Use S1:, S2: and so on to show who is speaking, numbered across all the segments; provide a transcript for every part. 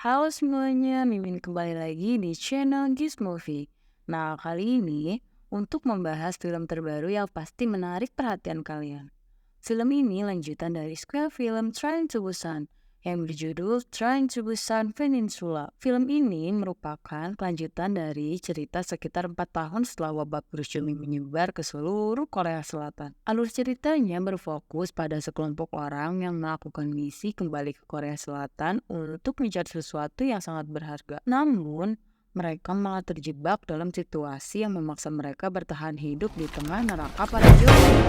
S1: Halo semuanya, Mimin kembali lagi di channel Gis Movie. Nah, kali ini untuk membahas film terbaru yang pasti menarik perhatian kalian. Film ini lanjutan dari sequel film Train to Busan yang berjudul Train to Busan Peninsula. Film ini merupakan kelanjutan dari cerita sekitar 4 tahun setelah wabah virus zombie menyebar ke seluruh Korea Selatan. Alur ceritanya berfokus pada sekelompok orang yang melakukan misi kembali ke Korea Selatan untuk mencari sesuatu yang sangat berharga. Namun, mereka malah terjebak dalam situasi yang memaksa mereka bertahan hidup di tengah neraka para zombie.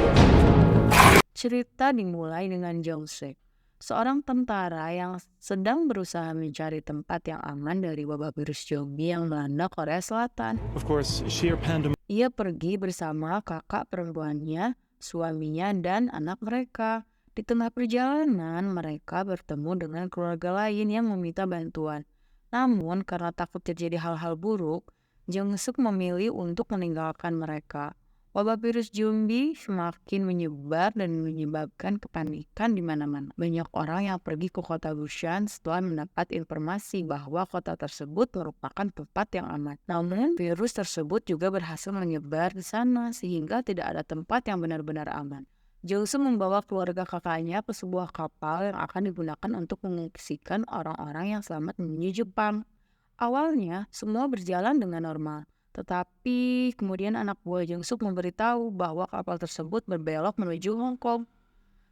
S1: Cerita dimulai dengan Jong Sek, seorang tentara yang sedang berusaha mencari tempat yang aman dari wabah virus zombie yang melanda Korea Selatan.
S2: Of course, sheer pandemic.
S1: Ia pergi bersama kakak perempuannya, suaminya, dan anak mereka. Di tengah perjalanan, mereka bertemu dengan keluarga lain yang meminta bantuan. Namun, karena takut terjadi hal-hal buruk, Jung Suk memilih untuk meninggalkan mereka. Wabah virus zombie semakin menyebar dan menyebabkan kepanikan di mana-mana. Banyak orang yang pergi ke kota Busan setelah mendapat informasi bahwa kota tersebut merupakan tempat yang aman. Namun, virus tersebut juga berhasil menyebar di sana sehingga tidak ada tempat yang benar-benar aman. Jungsu membawa keluarga kakaknya ke sebuah kapal yang akan digunakan untuk mengungsikan orang-orang yang selamat menuju Jepang. Awalnya, semua berjalan dengan normal. Tetapi kemudian anak buah Jungsuk memberitahu bahwa kapal tersebut berbelok menuju Hong Kong.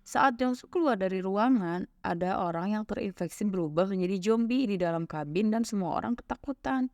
S1: Saat Jungsuk keluar dari ruangan, ada orang yang terinfeksi berubah menjadi zombie di dalam kabin dan semua orang ketakutan.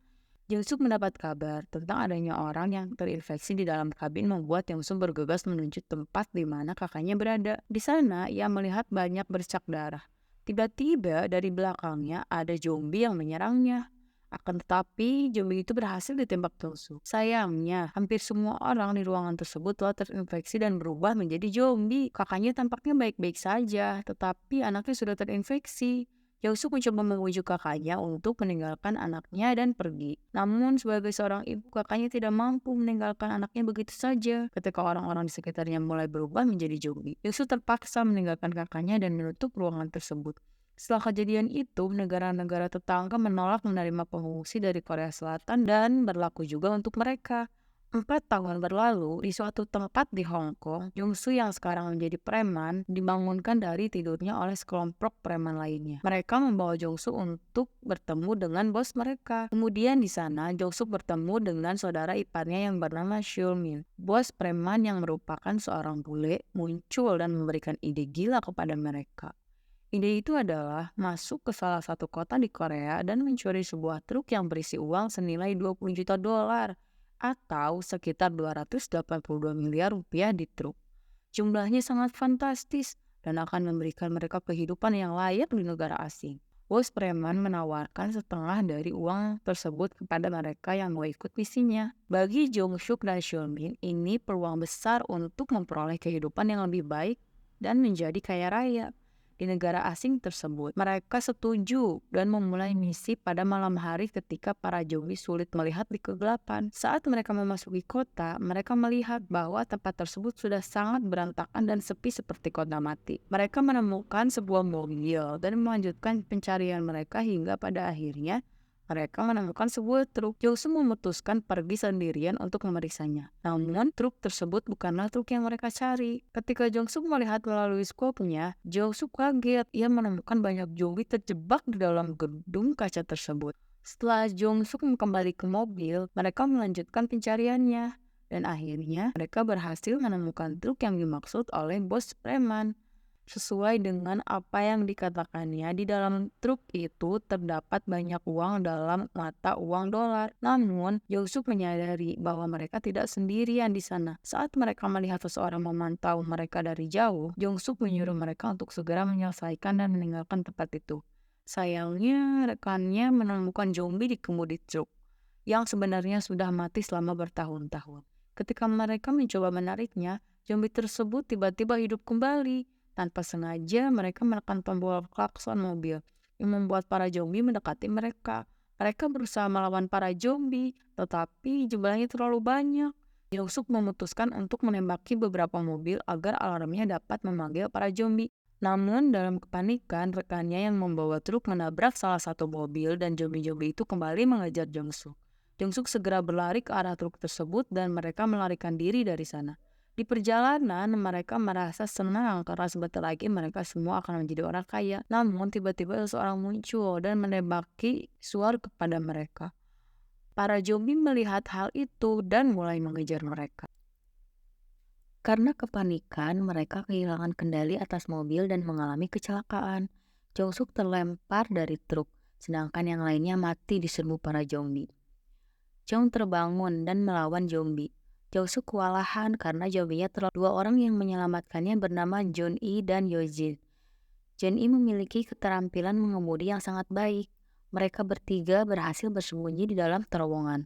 S1: Jungsuk mendapat kabar tentang adanya orang yang terinfeksi di dalam kabin membuat Jungsuk bergegas menuju tempat di mana kakaknya berada. Di sana, ia melihat banyak bercak darah. Tiba-tiba dari belakangnya ada zombie yang menyerangnya. Akan tetapi, zombie itu berhasil ditembak Jungsuk. Sayangnya, hampir semua orang di ruangan tersebut telah terinfeksi dan berubah menjadi zombie. Kakaknya tampaknya baik-baik saja, tetapi anaknya sudah terinfeksi. Jungsuk mencoba membujuk kakaknya untuk meninggalkan anaknya dan pergi. Namun sebagai seorang ibu, kakaknya tidak mampu meninggalkan anaknya begitu saja. Ketika orang-orang di sekitarnya mulai berubah menjadi zombie, Jungsuk terpaksa meninggalkan kakaknya dan menutup ruangan tersebut. Setelah kejadian itu, negara-negara tetangga menolak menerima pengungsi dari Korea Selatan dan berlaku juga untuk mereka. 4 tahun berlalu, di suatu tempat di Hong Kong, Jungsu yang sekarang menjadi preman dibangunkan dari tidurnya oleh sekelompok preman lainnya. Mereka membawa Jungsu untuk bertemu dengan bos mereka. Kemudian di sana, Jungsu bertemu dengan saudara iparnya yang bernama Shulmin. Bos preman yang merupakan seorang bule muncul dan memberikan ide gila kepada mereka. Ide itu adalah masuk ke salah satu kota di Korea dan mencuri sebuah truk yang berisi uang senilai 20 juta dolar atau sekitar 282 miliar rupiah di truk. Jumlahnya sangat fantastis dan akan memberikan mereka kehidupan yang layak di negara asing. Bos preman menawarkan setengah dari uang tersebut kepada mereka yang mau ikut misinya. Bagi Jong Suk dan Shulmin, ini peluang besar untuk memperoleh kehidupan yang lebih baik dan menjadi kaya raya di negara asing tersebut. Mereka setuju dan memulai misi pada malam hari ketika para zombie sulit melihat di kegelapan. Saat mereka memasuki kota, mereka melihat bahwa tempat tersebut sudah sangat berantakan dan sepi seperti kota mati. Mereka menemukan sebuah mobil dan melanjutkan pencarian mereka hingga pada akhirnya mereka menemukan sebuah truk. Jongsu memutuskan pergi sendirian untuk memeriksanya. Namun, truk tersebut bukanlah truk yang mereka cari. Ketika Jongsu melihat melalui skopnya, Jongsu kaget. Ia menemukan banyak zombie terjebak di dalam gedung kaca tersebut. Setelah Jongsu kembali ke mobil, mereka melanjutkan pencariannya. Dan akhirnya, mereka berhasil menemukan truk yang dimaksud oleh bos preman. Sesuai dengan apa yang dikatakannya, di dalam truk itu terdapat banyak uang dalam mata uang dolar. Namun, Yusuf menyadari bahwa mereka tidak sendirian di sana. Saat mereka melihat seseorang memantau mereka dari jauh, Jungsuk menyuruh mereka untuk segera menyelesaikan dan meninggalkan tempat itu. Sayangnya, rekannya menemukan zombie di kemudi truk yang sebenarnya sudah mati selama bertahun-tahun. Ketika mereka mencoba menariknya, zombie tersebut tiba-tiba hidup kembali. Tanpa sengaja, mereka menekan tombol klakson mobil yang membuat para zombie mendekati mereka. Mereka berusaha melawan para zombie, tetapi jumlahnya terlalu banyak. Yongsuk memutuskan untuk menembaki beberapa mobil agar alarmnya dapat memanggil para zombie. Namun dalam kepanikan, rekannya yang membawa truk menabrak salah satu mobil dan zombie-zombie itu kembali mengejar Jong-suk. Jong-suk segera berlari ke arah truk tersebut dan mereka melarikan diri dari sana. Di perjalanan, mereka merasa senang karena sebentar lagi mereka semua akan menjadi orang kaya. Namun tiba-tiba seseorang muncul dan menembaki suar kepada mereka. Para zombie melihat hal itu dan mulai mengejar mereka. Karena kepanikan, mereka kehilangan kendali atas mobil dan mengalami kecelakaan. Jong-suk terlempar dari truk, sedangkan yang lainnya mati diserbu para zombie. Jong terbangun dan melawan zombie. Jong-suk kewalahan karena zombinya terlalu. Dua orang yang menyelamatkannya bernama Jun-i dan Yojin. Jun-i memiliki keterampilan mengemudi yang sangat baik. Mereka bertiga berhasil bersembunyi di dalam terowongan.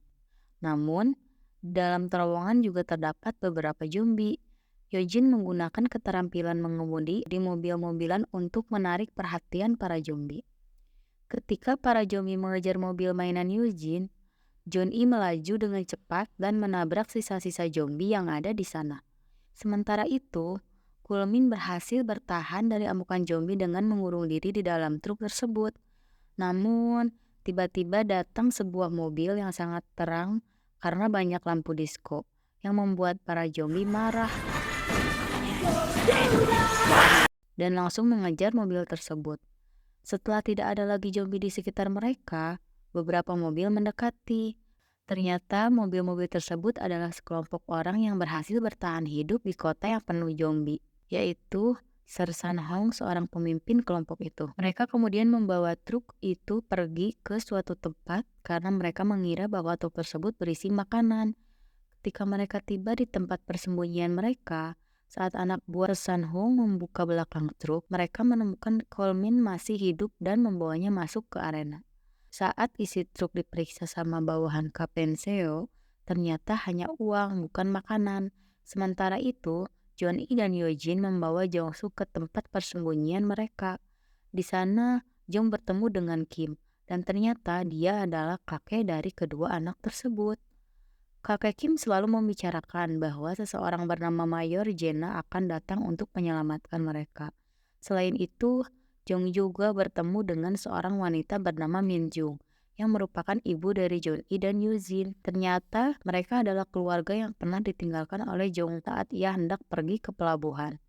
S1: Namun, dalam terowongan juga terdapat beberapa zombie. Yojin menggunakan keterampilan mengemudi di mobil-mobilan untuk menarik perhatian para zombie. Ketika para zombie mengejar mobil mainan Yojin, Jun-i melaju dengan cepat dan menabrak sisa-sisa zombie yang ada di sana. Sementara itu, Kulmin berhasil bertahan dari amukan zombie dengan mengurung diri di dalam truk tersebut. Namun, tiba-tiba datang sebuah mobil yang sangat terang karena banyak lampu disko, yang membuat para zombie marah dan langsung mengejar mobil tersebut. Setelah tidak ada lagi zombie di sekitar mereka, beberapa mobil mendekati. Ternyata mobil-mobil tersebut adalah sekelompok orang yang berhasil bertahan hidup di kota yang penuh zombie, yaitu Sersan Hong, seorang pemimpin kelompok itu. Mereka kemudian membawa truk itu pergi ke suatu tempat karena mereka mengira bahwa truk tersebut berisi makanan. Ketika mereka tiba di tempat persembunyian mereka, saat anak buah Sersan Hong membuka belakang truk, mereka menemukan Kolmin masih hidup dan membawanya masuk ke arena. Saat isi truk diperiksa sama bawahan Kapten Seo, ternyata hanya uang, bukan makanan. Sementara itu, Jun-i dan Yojin membawa Jong-suk ke tempat persembunyian mereka. Di sana, Jong bertemu dengan Kim, dan ternyata dia adalah kakek dari kedua anak tersebut. Kakek Kim selalu membicarakan bahwa seseorang bernama Mayor Jena akan datang untuk menyelamatkan mereka. Selain itu, Jong juga bertemu dengan seorang wanita bernama Min Jung yang merupakan ibu dari Jun-i dan Yuzin. Ternyata mereka adalah keluarga yang pernah ditinggalkan oleh Jong saat ia hendak pergi ke pelabuhan.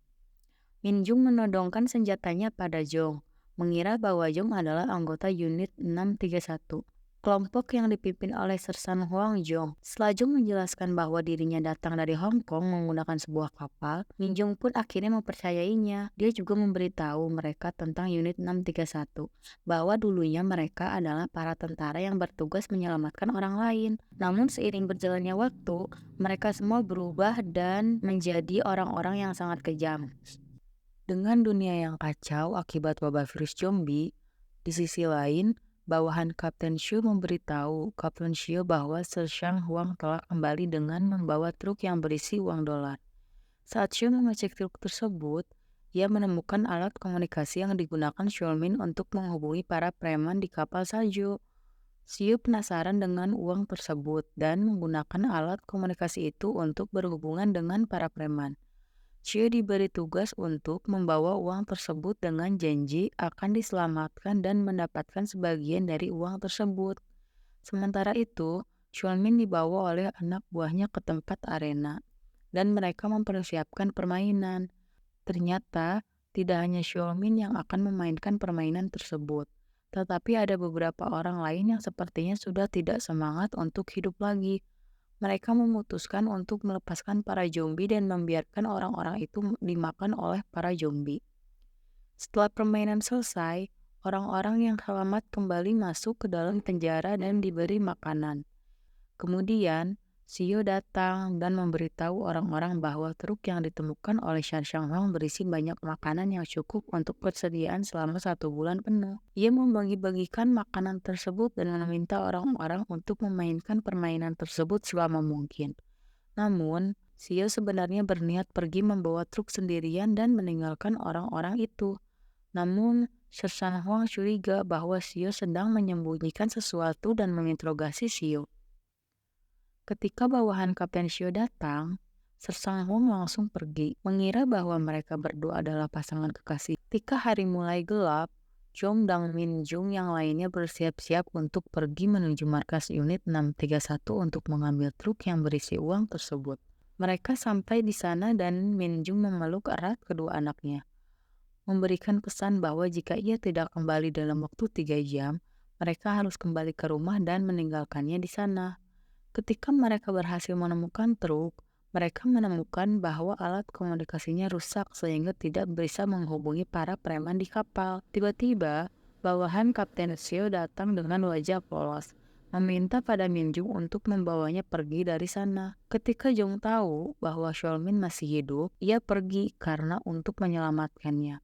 S1: Min Jung menodongkan senjatanya pada Jong, mengira bahwa Jong adalah anggota unit 631. Kelompok yang dipimpin oleh Sersan Huang Jong. Setelah Jong menjelaskan bahwa dirinya datang dari Hong Kong menggunakan sebuah kapal, Min Jong pun akhirnya mempercayainya. Dia juga memberitahu mereka tentang unit 631, bahwa dulunya mereka adalah para tentara yang bertugas menyelamatkan orang lain. Namun seiring berjalannya waktu, mereka semua berubah dan menjadi orang-orang yang sangat kejam. Dengan dunia yang kacau akibat wabah virus zombie, di sisi lain, bawahan Kapten Shu memberitahu Kapten Shu bahwa Sersan Huang telah kembali dengan membawa truk yang berisi uang dolar. Saat Shu mengecek truk tersebut, ia menemukan alat komunikasi yang digunakan Shulmin untuk menghubungi para preman di kapal salju. Shu penasaran dengan uang tersebut dan menggunakan alat komunikasi itu untuk berhubungan dengan para preman. Shu diberi tugas untuk membawa uang tersebut dengan janji akan diselamatkan dan mendapatkan sebagian dari uang tersebut. Sementara itu, Shulmin dibawa oleh anak buahnya ke tempat arena, dan mereka mempersiapkan permainan. Ternyata, tidak hanya Shulmin yang akan memainkan permainan tersebut, tetapi ada beberapa orang lain yang sepertinya sudah tidak semangat untuk hidup lagi. Mereka memutuskan untuk melepaskan para zombie dan membiarkan orang-orang itu dimakan oleh para zombie. Setelah permainan selesai, orang-orang yang selamat kembali masuk ke dalam penjara dan diberi makanan. Kemudian, Sio datang dan memberitahu orang-orang bahwa truk yang ditemukan oleh Shan Shanghong berisi banyak makanan yang cukup untuk persediaan selama 1 bulan penuh. Ia membagi-bagikan makanan tersebut dan meminta orang-orang untuk memainkan permainan tersebut selama mungkin. Namun, Sio sebenarnya berniat pergi membawa truk sendirian dan meninggalkan orang-orang itu. Namun, Shan Huang curiga bahwa Sio sedang menyembunyikan sesuatu dan menginterogasi Sio. Ketika bawahan Kapten Shio datang, Sersang Hong langsung pergi, mengira bahwa mereka berdua adalah pasangan kekasih. Ketika hari mulai gelap, Jong dan Min Jung yang lainnya bersiap-siap untuk pergi menuju markas unit 631 untuk mengambil truk yang berisi uang tersebut. Mereka sampai di sana dan Min Jung memeluk erat kedua anaknya, memberikan pesan bahwa jika ia tidak kembali dalam waktu 3 jam, mereka harus kembali ke rumah dan meninggalkannya di sana. Ketika mereka berhasil menemukan truk, mereka menemukan bahwa alat komunikasinya rusak sehingga tidak bisa menghubungi para preman di kapal. Tiba-tiba, bawahan Kapten Seo datang dengan wajah polos, meminta pada Minjung untuk membawanya pergi dari sana. Ketika Jung tahu bahwa Shulmin masih hidup, ia pergi karena untuk menyelamatkannya.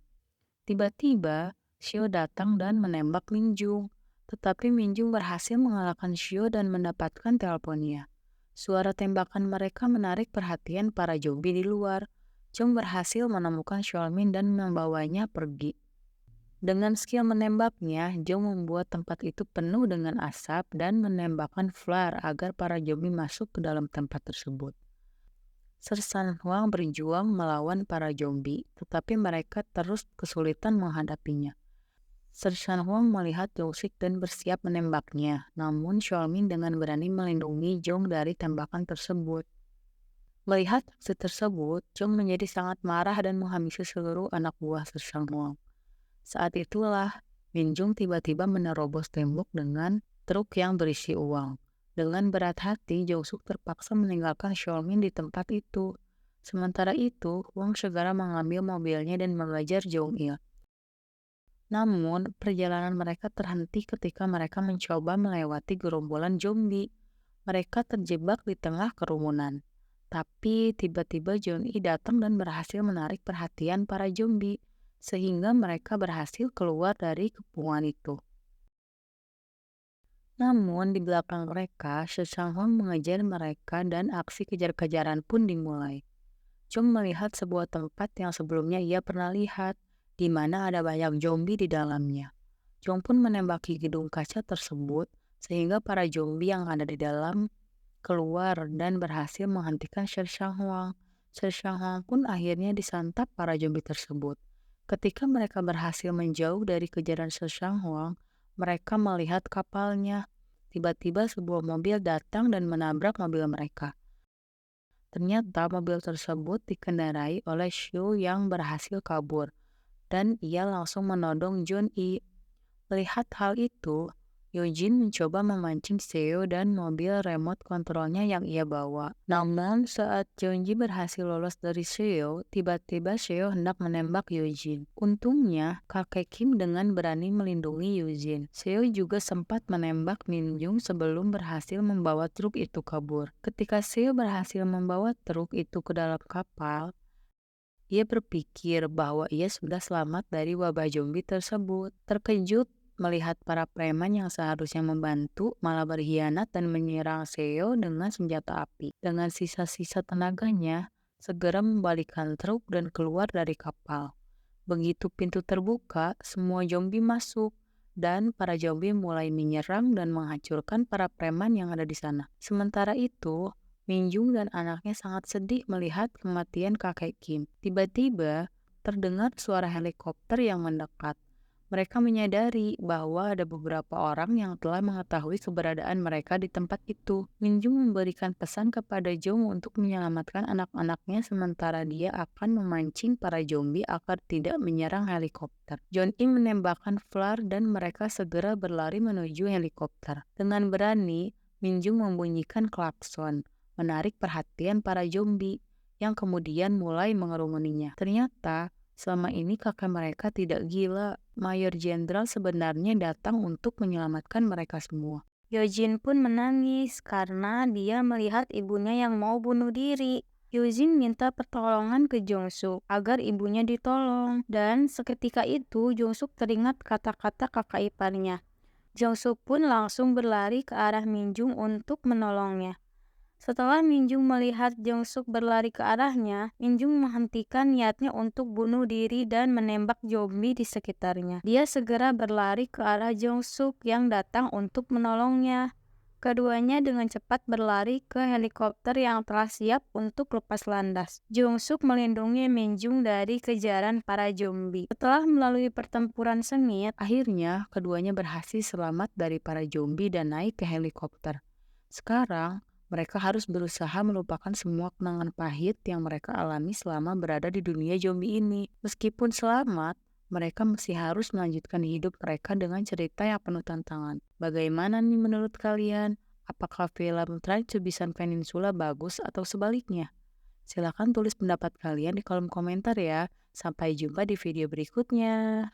S1: Tiba-tiba, Shio datang dan menembak Minjung. Tetapi Minjung berhasil mengalahkan Shio dan mendapatkan teleponnya. Suara tembakan mereka menarik perhatian para zombie di luar. Jung berhasil menemukan Shulmin dan membawanya pergi. Dengan skill menembaknya, Jung membuat tempat itu penuh dengan asap dan menembakkan flare agar para zombie masuk ke dalam tempat tersebut. Sersan Huang berjuang melawan para zombie, tetapi mereka terus kesulitan menghadapinya. Sersan Huang melihat Jong-sik dan bersiap menembaknya, namun Shulmin dengan berani melindungi Jong dari tembakan tersebut. Melihat aksi tersebut, Jong menjadi sangat marah dan menghabisi seluruh anak buah Sersan Huang. Saat itulah, Min Jung tiba-tiba menerobos tembok dengan truk yang berisi uang. Dengan berat hati, Jong-suk terpaksa meninggalkan Shulmin di tempat itu. Sementara itu, Huang segera mengambil mobilnya dan mengejar Jong-il. Namun, perjalanan mereka terhenti ketika mereka mencoba melewati gerombolan zombie. Mereka terjebak di tengah kerumunan. Tapi tiba-tiba Jong-il datang dan berhasil menarik perhatian para zombie, sehingga mereka berhasil keluar dari kepungan itu. Namun di belakang mereka, Sesang Hong mengejar mereka dan aksi kejar-kejaran pun dimulai. Jong melihat sebuah tempat yang sebelumnya ia pernah lihat, di mana ada banyak zombie di dalamnya. Jong pun menembaki gedung kaca tersebut, sehingga para zombie yang ada di dalam keluar dan berhasil menghentikan Sesang Hong. Sesang Hong pun akhirnya disantap para zombie tersebut. Ketika mereka berhasil menjauh dari kejaran Sesang Hong, mereka melihat kapalnya. Tiba-tiba sebuah mobil datang dan menabrak mobil mereka. Ternyata mobil tersebut dikendarai oleh Xiu yang berhasil kabur, dan ia langsung menodong Jun-i. Melihat hal itu, Yojin mencoba memancing Seo dan mobil remote kontrolnya yang ia bawa. Namun saat Jeonji berhasil lolos dari Seo, tiba-tiba Seo hendak menembak Yojin. Untungnya, kakek Kim dengan berani melindungi Yojin. Seo juga sempat menembak Min Jung sebelum berhasil membawa truk itu kabur. Ketika Seo berhasil membawa truk itu ke dalam kapal, ia berpikir bahwa ia sudah selamat dari wabah zombie tersebut. Terkejut melihat para preman yang seharusnya membantu malah berkhianat dan menyerang Seo dengan senjata api. Dengan sisa-sisa tenaganya, segera membalikkan truk dan keluar dari kapal. Begitu pintu terbuka, semua zombie masuk, dan para zombie mulai menyerang dan menghancurkan para preman yang ada di sana. Sementara itu, Minjung dan anaknya sangat sedih melihat kematian kakek Kim. Tiba-tiba, terdengar suara helikopter yang mendekat. Mereka menyadari bahwa ada beberapa orang yang telah mengetahui keberadaan mereka di tempat itu. Minjung memberikan pesan kepada Jong untuk menyelamatkan anak-anaknya sementara dia akan memancing para zombie agar tidak menyerang helikopter. Jon-in menembakkan flare dan mereka segera berlari menuju helikopter. Dengan berani, Minjung membunyikan klakson, menarik perhatian para zombie yang kemudian mulai mengerumuninya. Ternyata, selama ini kakak mereka tidak gila. Mayor Jenderal sebenarnya datang untuk menyelamatkan mereka semua.
S2: Yojin pun menangis karena dia melihat ibunya yang mau bunuh diri. Yojin minta pertolongan ke Jongsuk agar ibunya ditolong. Dan seketika itu Jongsuk teringat kata-kata kakak iparnya. Jongsuk pun langsung berlari ke arah Minjung untuk menolongnya. Setelah Minjung melihat Jongsuk berlari ke arahnya, Minjung menghentikan niatnya untuk bunuh diri dan menembak zombie di sekitarnya. Dia segera berlari ke arah Jongsuk yang datang untuk menolongnya. Keduanya dengan cepat berlari ke helikopter yang telah siap untuk lepas landas. Jung-suk melindungi Min-jung dari kejaran para zombie. Setelah melalui pertempuran sengit,
S1: Akhirnya, keduanya berhasil selamat dari para zombie dan naik ke helikopter. Sekarang, mereka harus berusaha melupakan semua kenangan pahit yang mereka alami selama berada di dunia zombie ini. Meskipun selamat, mereka masih harus melanjutkan hidup mereka dengan cerita yang penuh tantangan. Bagaimana nih menurut kalian? Apakah film Train to Busan Peninsula bagus atau sebaliknya? Silahkan tulis pendapat kalian di kolom komentar ya. Sampai jumpa di video berikutnya.